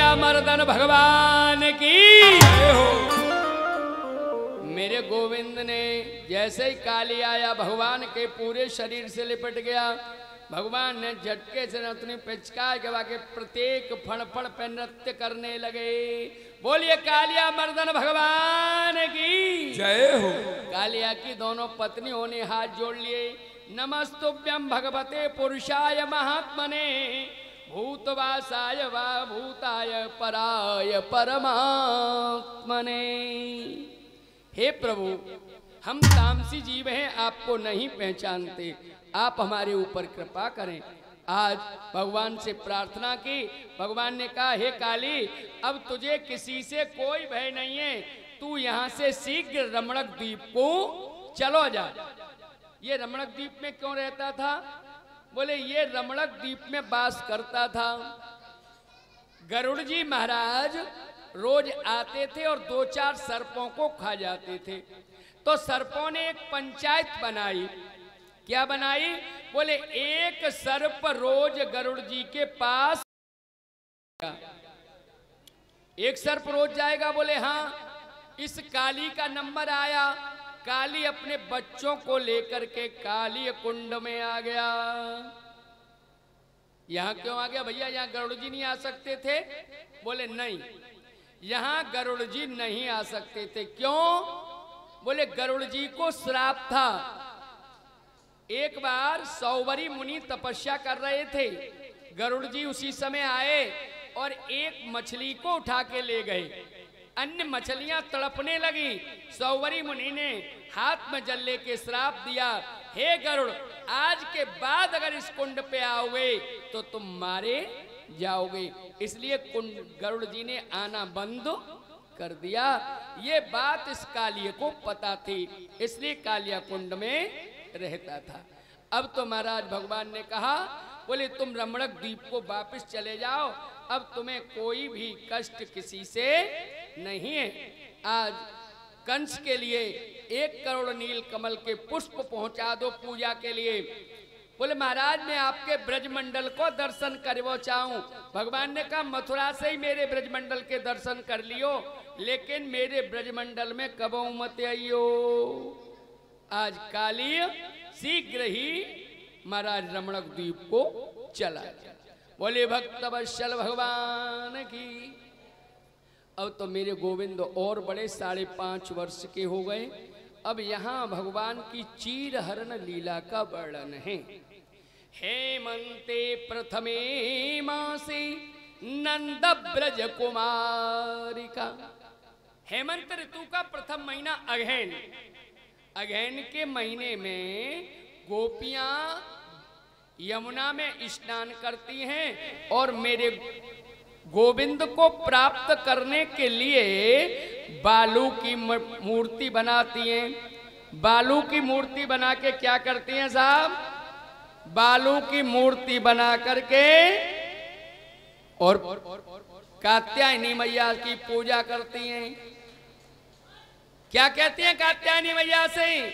कालिया मर्दन भगवान की जय हो। मेरे गोविंद ने जैसे ही काली आया भगवान के पूरे शरीर से लिपट गया। भगवान ने झटके से अपनी पिचकार के वाके प्रत्येक फण फण पे नृत्य करने लगे। बोलिए कालिया मर्दन भगवान की जय हो। कालिया की दोनों पत्नियों ने हाथ जोड़ लिए। नमस्तुभ्यं भगवते पुरुषाय महात्मने भूतवासाय वा भूताय पराय परमात्मने। हे प्रभु, हम तामसी जीव हैं, आपको नहीं पहचानते, आप हमारे ऊपर कृपा करें। आज भगवान से प्रार्थना की। भगवान ने कहा, हे काली, अब तुझे किसी से कोई भय नहीं है, तू यहाँ से शीघ्र रमणक द्वीप को चलो जा। ये रमणक द्वीप में क्यों रहता था? बोले ये रमणक द्वीप में वास करता था। गरुड़ जी महाराज रोज आते थे और 2-4 सर्पों को खा जाते थे। तो सर्पों ने एक पंचायत बनाई। क्या बनाई? बोले एक सर्प रोज गरुड़ जी के पास, एक सर्प रोज जाएगा। बोले हाँ। इस काली का नंबर आया। काली अपने बच्चों को लेकर के काली कुंड में आ गया। यहां क्यों आ गया भैया? यहां गरुड़ जी नहीं आ सकते थे? बोले नहीं, यहां गरुड़ जी नहीं आ सकते थे। क्यों? बोले गरुड़ जी को श्राप था। एक बार सौवरी मुनि तपस्या कर रहे थे। गरुड़ जी उसी समय आए और एक मछली को उठा के ले गए। अन्य मछलियां तड़पने लगी। सौवरी मुनि ने हाथ में जल लेके श्राप दिया, हे गरुड़, आज के बाद अगर इस कुंड पे आओगे तो तुम मारे जाओगे। इसलिए गरुड़ जी ने आना बंद कर दिया। ये बात इस कालिया को पता थी, इसलिए कालिया कुंड में रहता था। अब तो महाराज भगवान ने कहा, बोले तुम रमणक द्वीप को वापस चले जाओ, अब तुम्हें कोई भी कष्ट किसी से नहीं है। आज कंस के लिए 1 करोड़ नील कमल के पुष्प पहुंचा दो पूजा के लिए। बोले महाराज मैं आपके ब्रजमंडल को दर्शन करना चाहूं। भगवान ने कहा मथुरा से ही मेरे ब्रजमंडल के दर्शन कर लियो, लेकिन मेरे ब्रजमंडल में कबो मत आइयो। आज काली शीघ्र ही महाराज रमणक द्वीप को चला गया। बोले भक्त वत्सल भगवान की। अब तो मेरे गोविंद और बड़े 5.5 वर्ष के हो गए। अब यहाँ भगवान की चीर हरण लीला का वर्णन है। हेमंते प्रथमे मासे नंद ब्रज कुमारिका। हेमंत ऋतु का प्रथम महीना अगहन। अगहन के महीने में गोपियां यमुना में स्नान करती हैं और मेरे गोविंद को प्राप्त करने के लिए बालू की मूर्ति बनाती हैं। बालू की मूर्ति बना के क्या करती हैं साहब? बालू की मूर्ति बना करके और कात्यायनी मैया की पूजा करती हैं। क्या कहती हैं कात्यायनी मैया से?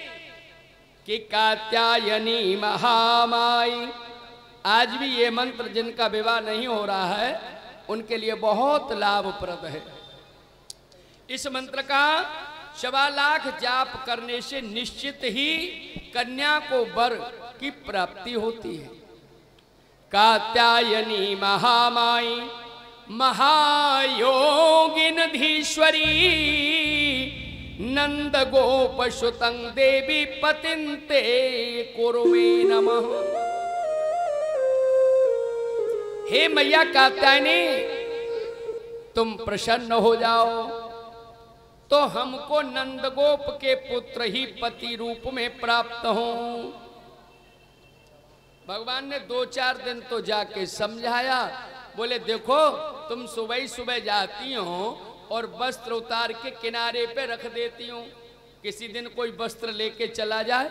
कि कात्यायनी महामाई। आज भी ये मंत्र जिनका विवाह नहीं हो रहा है उनके लिए बहुत लाभप्रद है। इस मंत्र का 1.25 लाख जाप करने से निश्चित ही कन्या को वर की प्राप्ति होती है। कात्यायनी महामाई महायोगिन धीश्वरी नंद गोप सुतं देवी पतिंते कुरुवे नमः। हे मैया कात्यायनी, तुम प्रसन्न हो जाओ तो हमको नंदगोप के पुत्र ही पति रूप में प्राप्त हो। भगवान ने 2-4 दिन तो जाके समझाया। बोले देखो तुम सुबह ही सुबह जाती हो और वस्त्र उतार के किनारे पे रख देती हो, किसी दिन कोई वस्त्र लेके चला जाए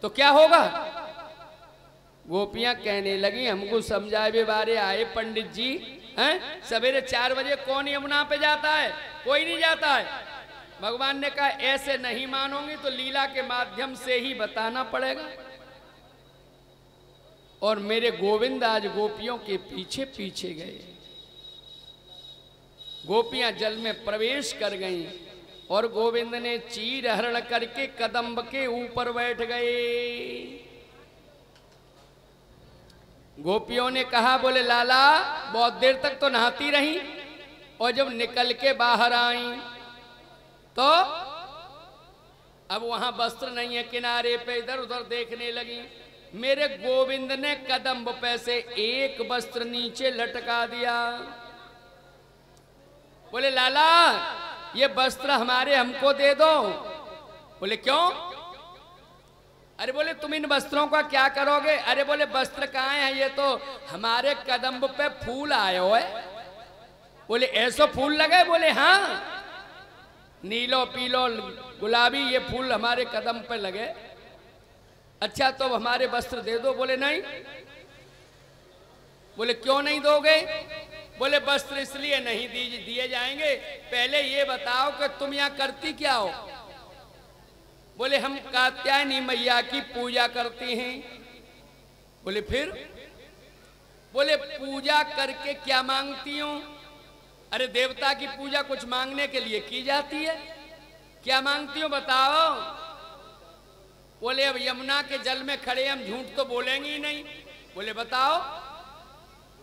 तो क्या होगा? गोपियां कहने लगी हमको समझाए बारे आए पंडित जी हैं, सवेरे 4 बजे कौन यमुना पे जाता है? कोई नहीं जाता है। भगवान ने कहा ऐसे नहीं मानोगे तो लीला के माध्यम से ही बताना पड़ेगा। और मेरे गोविंद आज गोपियों के पीछे पीछे गए। गोपियां जल में प्रवेश कर गईं और गोविंद ने चीर हरण करके कदम्ब के ऊपर बैठ गए। गोपियों ने कहा, बोले लाला बहुत देर तक तो नहाती रही और जब निकल के बाहर आई तो अब वहां वस्त्र नहीं है, किनारे पे इधर उधर देखने लगी। मेरे गोविंद ने कदम्ब पे से एक वस्त्र नीचे लटका दिया। बोले लाला ये वस्त्र हमारे हमको दे दो। बोले क्यों? अरे बोले तुम इन वस्त्रों का क्या करोगे? अरे बोले वस्त्र कहाँ है, ये तो हमारे कदम्ब पे फूल आए हो है। बोले ऐसा फूल लगे? बोले हाँ, नीलो पीलो गुलाबी ये फूल हमारे कदम पे लगे। अच्छा तो हमारे वस्त्र दे दो। बोले नहीं। बोले क्यों नहीं दोगे? बोले वस्त्र इसलिए नहीं दिए जाएंगे, पहले ये बताओ कि तुम यहाँ करती क्या हो? बोले हम कात्यायनी मैया की पूजा करती हैं। बोले फिर? बोले पूजा करके क्या मांगती हूँ? अरे देवता की पूजा कुछ मांगने के लिए की जाती है, क्या मांगती हूँ बताओ? बोले अब यमुना के जल में खड़े हम झूठ तो बोलेंगे ही नहीं। बोले बताओ।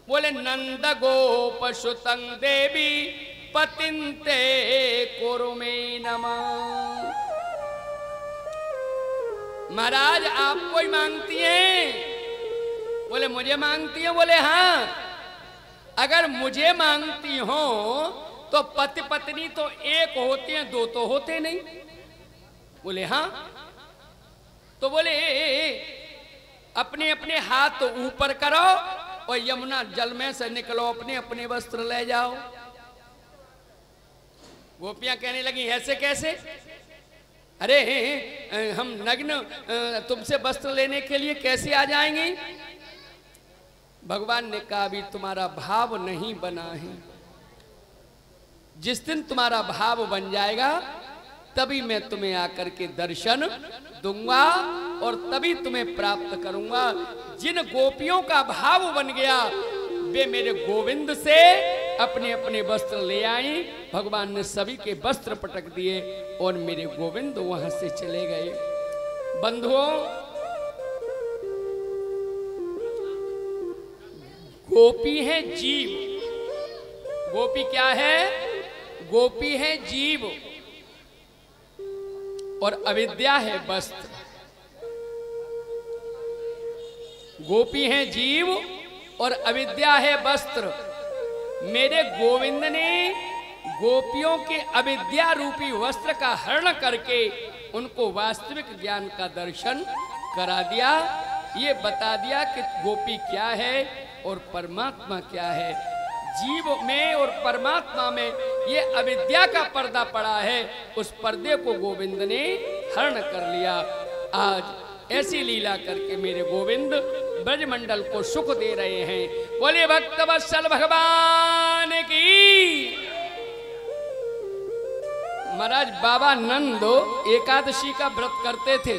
बोले नंद गोप सुतं देवी पतिंते कुरुमे नमः। महाराज आपको ही मांगती हैं? बोले मुझे मांगती है? बोले हाँ। अगर मुझे मांगती हो तो पति पत्नी तो एक होते हैं, दो तो होते नहीं। बोले हाँ। तो बोले अपने अपने हाथ ऊपर करो और यमुना जल में से निकलो, अपने अपने वस्त्र ले जाओ। गोपियां कहने लगी ऐसे कैसे? अरे हम नग्न तुमसे वस्त्र लेने के लिए कैसे आ जाएंगे? भगवान ने कहा अभी तुम्हारा भाव नहीं बना है, जिस दिन तुम्हारा भाव बन जाएगा तभी मैं तुम्हें आकर के दर्शन दूंगा और तभी तुम्हें प्राप्त करूंगा। जिन गोपियों का भाव बन गया वे मेरे गोविंद से अपने अपने वस्त्र ले आई। भगवान ने सभी के वस्त्र पटक दिए और मेरे गोविंद वहां से चले गए। बंधुओं, गोपी है जीव। गोपी क्या है? गोपी है जीव और अविद्या है वस्त्र। गोपी है जीव और अविद्या है वस्त्र। मेरे गोविंद ने गोपियों के अविद्या रूपी वस्त्र का हरण करके उनको वास्तविक ज्ञान का दर्शन करा दिया। ये बता दिया कि गोपी क्या है और परमात्मा क्या है। जीव में और परमात्मा में ये अविद्या का पर्दा पड़ा है, उस पर्दे को गोविंद ने हरण कर लिया। आज ऐसी लीला करके मेरे गोविंद ब्रजमंडल को सुख दे रहे हैं। बोले भक्त वत्सल भगवान की। महाराज बाबा नंद एकादशी का व्रत करते थे।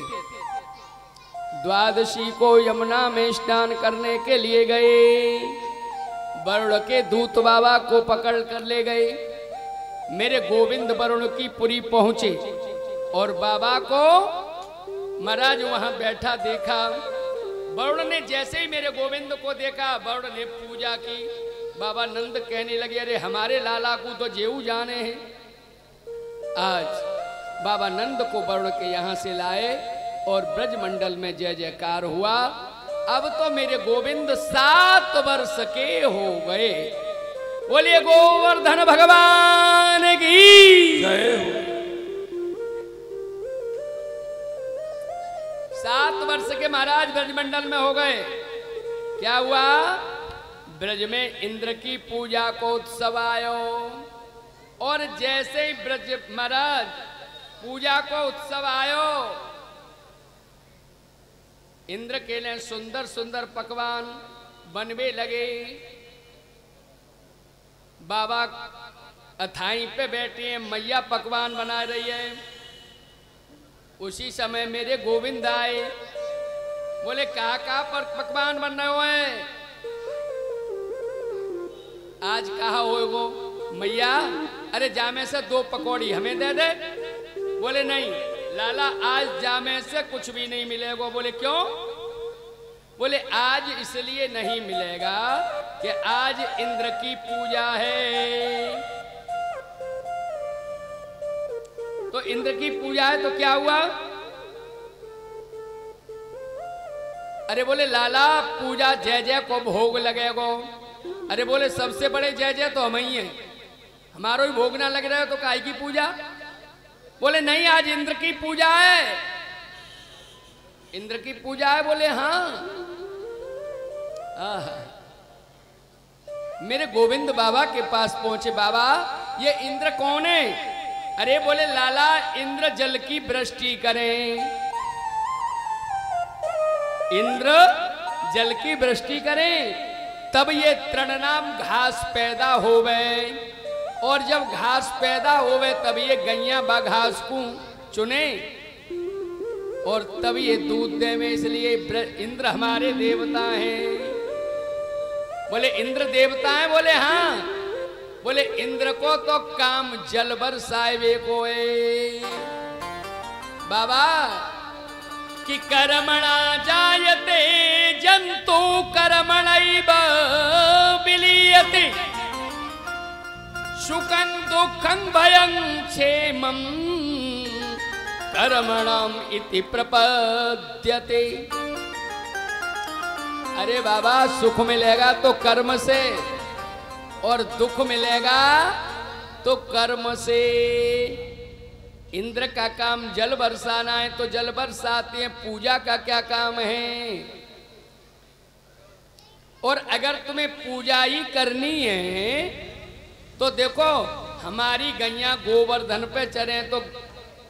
द्वादशी को यमुना में स्नान करने के लिए गए। वरुण के दूत बाबा को पकड़ कर ले गए। मेरे गोविंद वरुण की पुरी पहुंचे और बाबा को महाराज वहां बैठा देखा। वरुण ने जैसे ही मेरे गोविंद को देखा, वरुण ने पूजा की। बाबा नंद कहने लगे अरे हमारे लाला को तो जेऊ जाने हैं। आज बाबा नंद को वरुण के यहाँ से लाए और ब्रजमंडल में जय जयकार हुआ। अब तो मेरे गोविंद 7 वर्ष के हो गए। बोलिए गोवर्धन भगवान की जय हो। 7 वर्ष के महाराज ब्रजमंडल में हो गए। क्या हुआ? ब्रज में इंद्र की पूजा को उत्सव आयो और जैसे ही ब्रज महाराज पूजा को उत्सव आयो, इंद्र के लिए सुंदर सुंदर पकवान बनवे लगे। बाबा अथाई पे बैठे हैं, मैया पकवान बना रही है। उसी समय मेरे गोविंद आए। बोले कहाँ पर पकवान बन रहे हुए हैं? आज कहा हो वो? मैया अरे जामे से 2 पकौड़ी हमें दे दे। बोले नहीं लाला आज जामे से कुछ भी नहीं मिलेगा। बोले क्यों? बोले आज इसलिए नहीं मिलेगा कि आज इंद्र की पूजा है। तो इंद्र की पूजा है तो क्या हुआ? अरे बोले लाला पूजा जय जय को भोग लगेगो। अरे बोले सबसे बड़े जय जय तो हम ही हैं, हमारो ही भोग ना लग रहा है तो काय की पूजा? बोले नहीं आज इंद्र की पूजा है। इंद्र की पूजा है? बोले हाँ। मेरे गोविंद बाबा के पास पहुंचे। बाबा ये इंद्र कौन है? अरे बोले लाला इंद्र जल की वृष्टि करें। इंद्र जल की वृष्टि करें तब ये तृणनाम घास पैदा होवे, और जब घास पैदा होवे तब ये गैया बा घास को चुने और तब ये दूध दे में। इसलिए इंद्र हमारे देवता हैं। बोले इंद्र देवता हैं? बोले हाँ। बोले इंद्र को तो काम जल बरसाए को है। बाबा कि कर्मणा जायते जंतु कर्मणैव विलीयते सुखं दुःखं भयं क्षेमं कर्मणाम इति प्रपद्यते। अरे बाबा सुख मिलेगा तो कर्म से और दुख मिलेगा तो कर्म से। इंद्र का काम जल बरसाना है तो जल बरसाते हैं। पूजा का क्या काम है? और अगर तुम्हें पूजा ही करनी है तो देखो हमारी गैया गोवर्धन पे चढ़े तो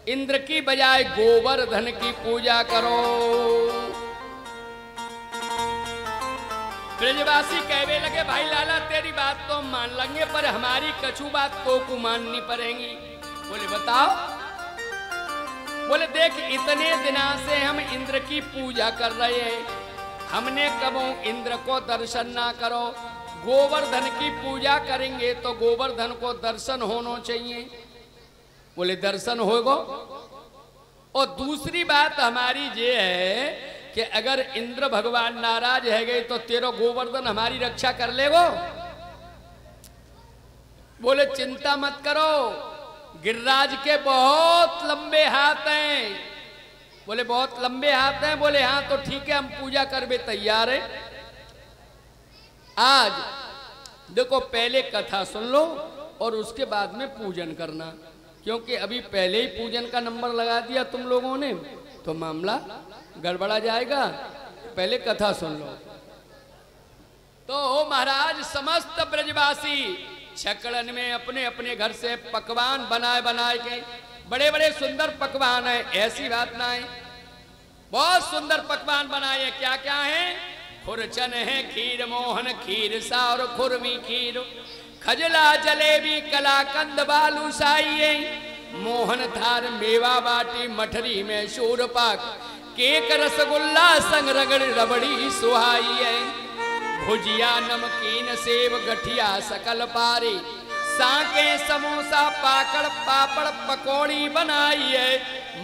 इंद्र की बजाय गोवर्धन की पूजा करो। ब्रजवासी कहने लगे भाई लाला तेरी बात तो मान लेंगे पर हमारी कछु बात तो को माननी पड़ेगी। बोले बताओ। बोले देख इतने दिना से हम इंद्र की पूजा कर रहे हैं, हमने कबो इंद्र को दर्शन ना करो। गोवर्धन की पूजा करेंगे तो गोवर्धन को दर्शन होना चाहिए। बोले दर्शन होगा। और दूसरी बात हमारी ये है कि अगर इंद्र भगवान नाराज है गए तो तेरो गोवर्धन हमारी रक्षा कर लेगो। बोले चिंता मत करो, गिरिराज के बहुत लंबे हाथ हैं। बोले बहुत लंबे हाथ हैं? बोले हाँ तो ठीक है हम पूजा करने तैयार है। आज देखो पहले कथा सुन लो और उसके बाद में पूजन करना, क्योंकि अभी पहले ही पूजन का नंबर लगा दिया तुम लोगों ने तो मामला गड़बड़ा जाएगा। पहले कथा सुन लो। तो महाराज समस्त ब्रजवासी छकड़न में अपने अपने घर से पकवान बनाए के बड़े बड़े सुंदर पकवान है, ऐसी बात ना है, बहुत सुंदर पकवान बनाए। क्या क्या है? खुरचन है, खीर मोहन, खीर सा और खुरमी खीर, खजला जलेबी कलाकंद बालूशाही, मोहन थार मेवा बाटी मठरी में शूर पाक, केक रसगुल्ला संग रगड़ रबड़ी सुहाई है, भुजिया नमकीन सेव गठिया सकल पारी, सांके समोसा पाकड़ पापड़ पकौड़ी बनाई है,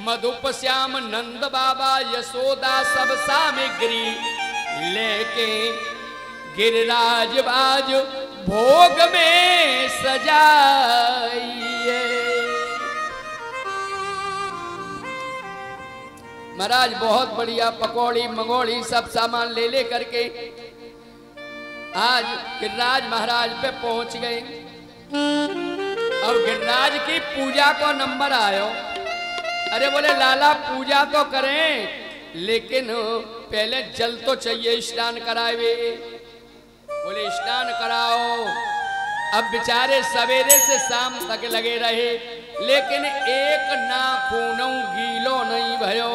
मधुप श्याम नंद बाबा यशोदा सब सामग्री लेके गिरिराज बाज भोग में सजाई है। महाराज बहुत बढ़िया पकौड़ी मंगोड़ी सब सामान ले करके आज गिरिराज महाराज पे पहुंच गए और गिरिराज की पूजा को नंबर आयो। अरे बोले लाला पूजा तो करें लेकिन पहले जल तो चाहिए, स्नान करावे। बोले स्नान कराओ। अब बेचारे सवेरे से शाम तक लगे रहे लेकिन एक नाखूनों गीलो नहीं भयो।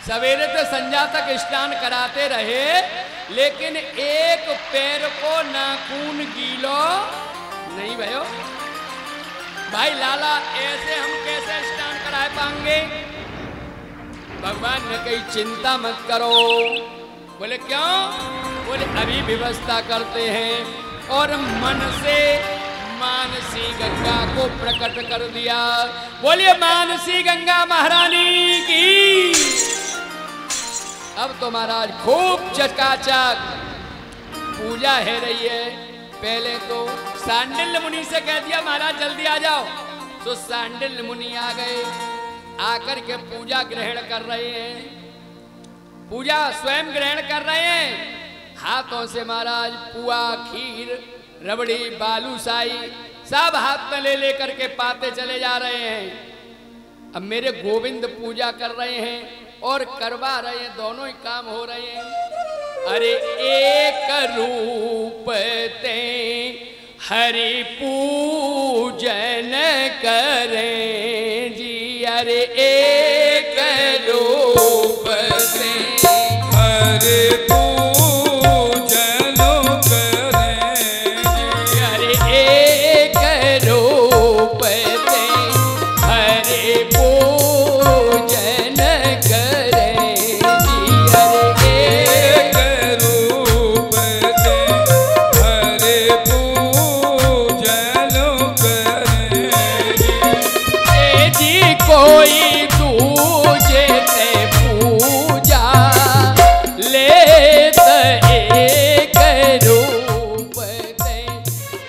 सवेरे से संध्या तक स्नान कराते रहे लेकिन एक पैर को नाखून गीलो नहीं भयो। भाई लाला ऐसे हम कैसे स्नान कराए पाएंगे? भगवान ने कही चिंता मत करो। बोले क्यों? बोले अभी व्यवस्था करते हैं। और मन से मानसी गंगा को प्रकट कर दिया। बोलिए मानसी गंगा महारानी की। अब तो महाराज खूब चकाचक पूजा है रही है। पहले तो सांडिल्य मुनि से कह दिया महाराज जल्दी आ जाओ, तो सांडिल्य मुनि आ गए, आकर के पूजा ग्रहण कर रहे हैं। पूजा स्वयं ग्रहण कर रहे हैं। हाथों से महाराज पुआ, खीर, रबड़ी, बालूशाही सब हाथ में ले लेकर के पाते चले जा रहे हैं। अब मेरे गोविंद पूजा कर रहे हैं और करवा रहे हैं, दोनों ही काम हो रहे हैं। अरे एक रूप ते हरि पूजन करें जी। अरे एक रूप से हरि पूजन करें जी। अरे एक रूप से हरि पूजन करें जी। अरे एक रूप से हरि पूजन करें जी। जी कोई दूजे ते पूजा लेत एक रूप ते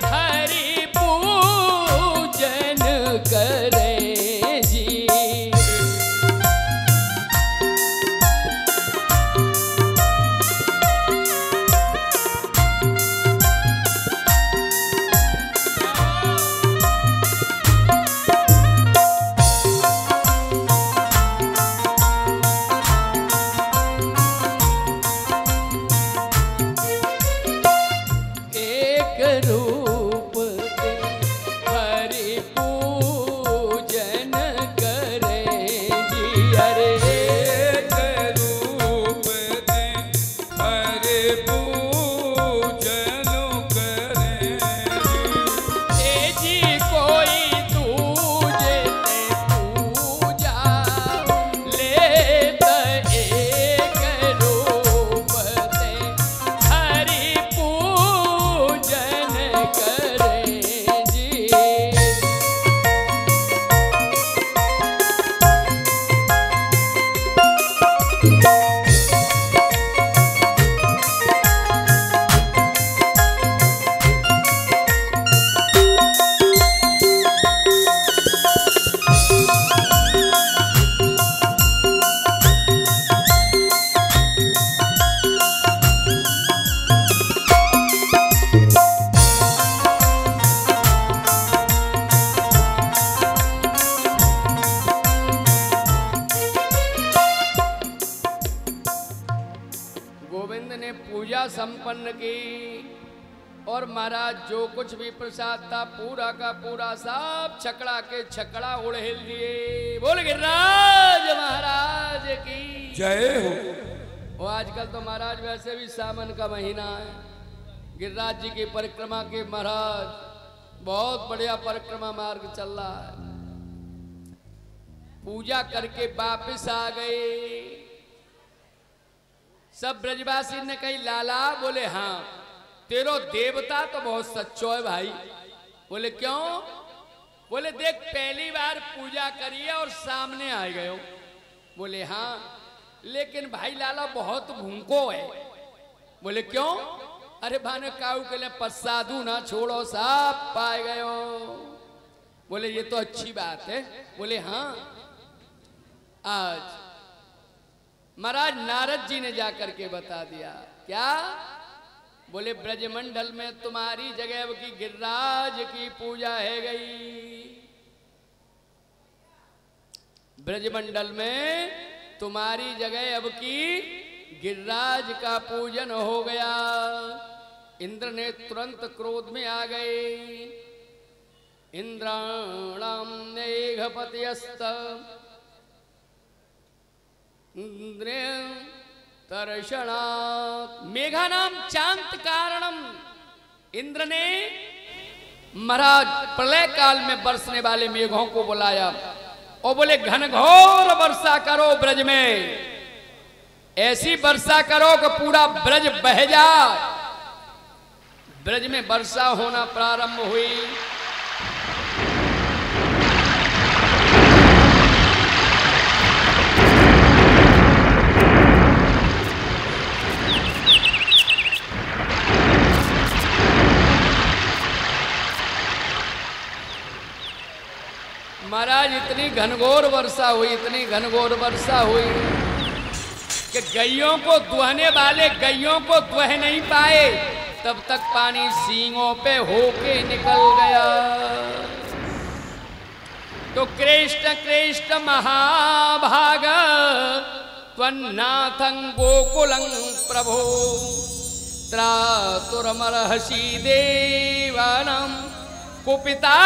हरि पूजन करे जी। एक रूप ते हरि पूजन करे जी। अरे एक रूप से हरि पूजन करें ए जी कोई दूजे ते पूजा लेत एक रूप ते हरि पूजन करे जी। गोविंद ने पूजा संपन्न की और महाराज जो कुछ भी प्रसाद था पूरा का पूरा सब छकड़ा के छकड़ा उड़ेल दिए। बोल गिरिराज महाराज की जय हो। वो आजकल तो महाराज वैसे भी सावन का महीना है, गिरिराज जी की परिक्रमा के महाराज बहुत बढ़िया परिक्रमा मार्ग चल रहा है। पूजा करके वापिस आ गए। सब ब्रजवासी ने कही लाला, बोले हाँ तेरो देवता तो बहुत सच्चो है भाई। बोले क्यों? बोले देख पहली बार पूजा करी है और सामने आ गए हो। बोले हाँ लेकिन भाई लाला बहुत भूखो है। बोले क्यों? अरे भाने काऊ के लिए पसादू ना छोड़ो साफ पाए गए हो। बोले ये तो अच्छी बात है। बोले हाँ आज महाराज नारद जी ने जाकर के बता दिया। क्या? बोले ब्रजमंडल में तुम्हारी जगह अब की गिरिराज की पूजा है गई। ब्रजमंडल में तुम्हारी जगह अब की गिरिराज का पूजन हो गया। इंद्र ने तुरंत क्रोध में आ गए। इंद्राणाम नेघपत्यस्त तर्षणात् मेघा नाम चांत कारणम। इंद्र ने महाराज प्रलय काल में बरसने वाले मेघों को बुलाया और बोले घनघोर वर्षा करो ब्रज में। ऐसी वर्षा करो कि पूरा ब्रज बह जाए। ब्रज में वर्षा होना प्रारंभ हुई। महाराज इतनी घनघोर वर्षा हुई, इतनी घनघोर वर्षा हुई कि गैयों को दुहने वाले गैयों को दुह नहीं पाए, तब तक पानी सींगों पे होके निकल गया। तो कृष्ण कृष्ण महाभाग त्वन्नाथं गोकुलं प्रभो त्रातुरमर्हसि देवानां कुपिता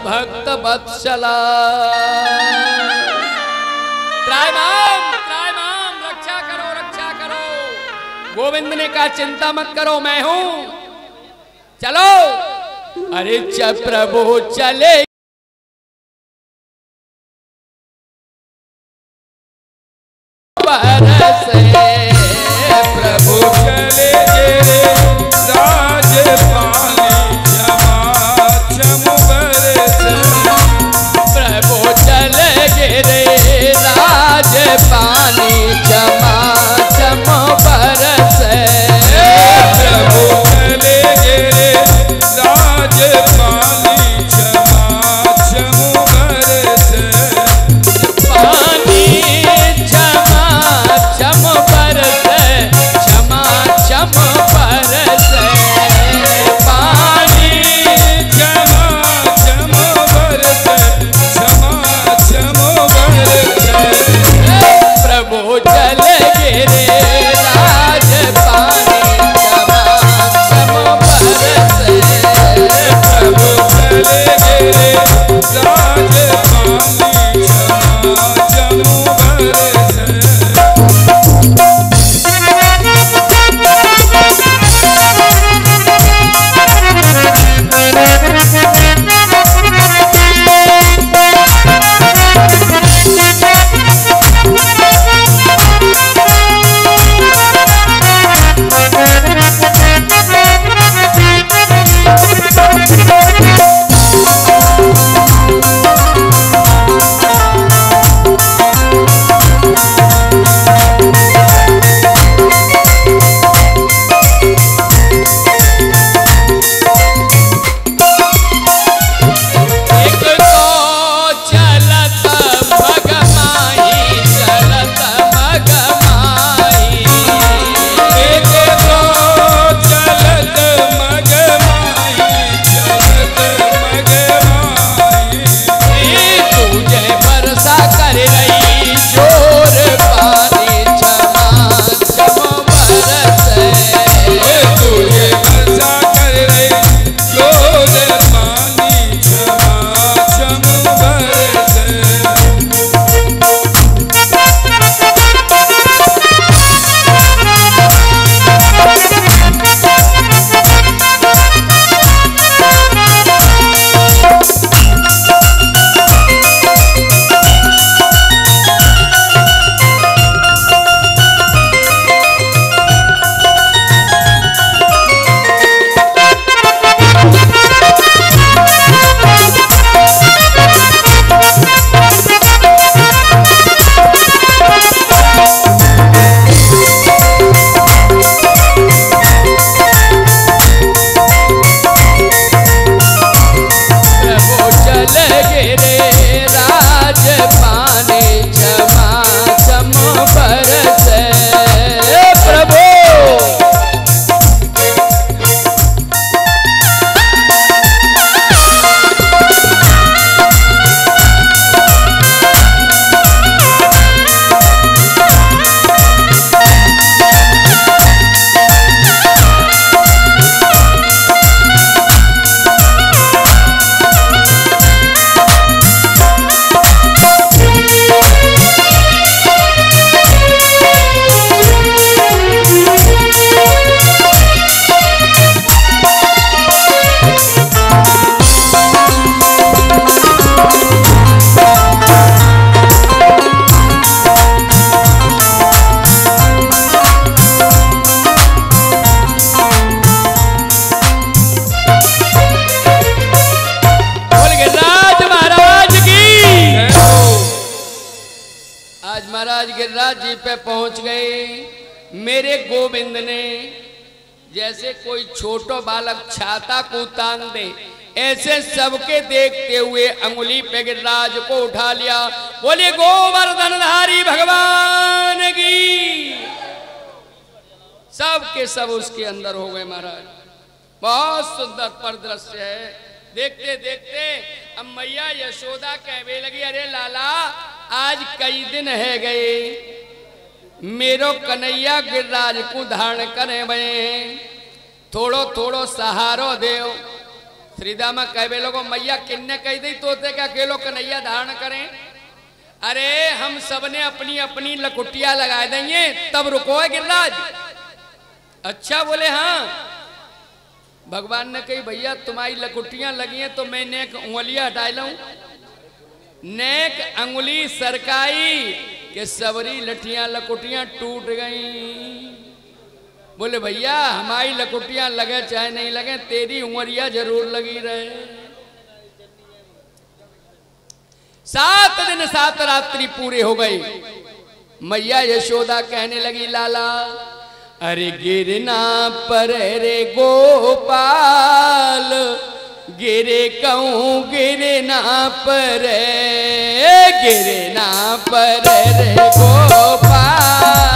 भक्त वत्सला। त्रायमाम त्रायमाम, रक्षा करो रक्षा करो। गोविंद ने कहा चिंता मत करो, मैं हूं, चलो। अरे प्रभु चले प्रभु चले गे राज पानी क्षमा क्षम बरस। प्रभु चले गे राज पानी क्षमा क्षम बरस। प्रभु चले गे राज पानी क्षमा गिरिराज जी पे पहुंच गए। मेरे गोविंद ने जैसे कोई छोटो बालक छाता को तान दे, ऐसे सबके देखते हुए अंगुली पे गिरिराज को उठा लिया। बोले गोवर्धनधारी भगवान की। सब के सब उसके अंदर हो गए महाराज। बहुत सुंदर परिदृश्य है। देखते देखते अब मैया यशोदा कहने लगी, अरे लाला आज कई दिन है गए, मेरो कन्हैया गिरिराज को धारण करे भये, थोड़ो थोड़ो सहारो देव। श्रीदामा कहवे लोगो मैया किन्ने कही दी तोते का अकेलो कन्हैया धारण करें। अरे हम सबने अपनी अपनी लकुटिया लगा देंगे तब रुको है गिरिराज। अच्छा बोले हाँ। भगवान ने कही भैया तुम्हारी लकुटियां लगी हैं तो मैं नेक उंगलियां हटा लाऊं। नेक अंगुली सरकाई के सबरी लठियां लकुटियां टूट गई। बोले भैया हमारी लकुटियां लगे चाहे नहीं लगे, तेरी उंगलियां जरूर लगी रहे। 7 दिन 7 रात्रि पूरे हो गई। मैया यशोदा कहने लगी लाला अरे गिरना पर रे गोपाल, गिरे कहूँ गिरना पर, गिरना पर रे गोपाल।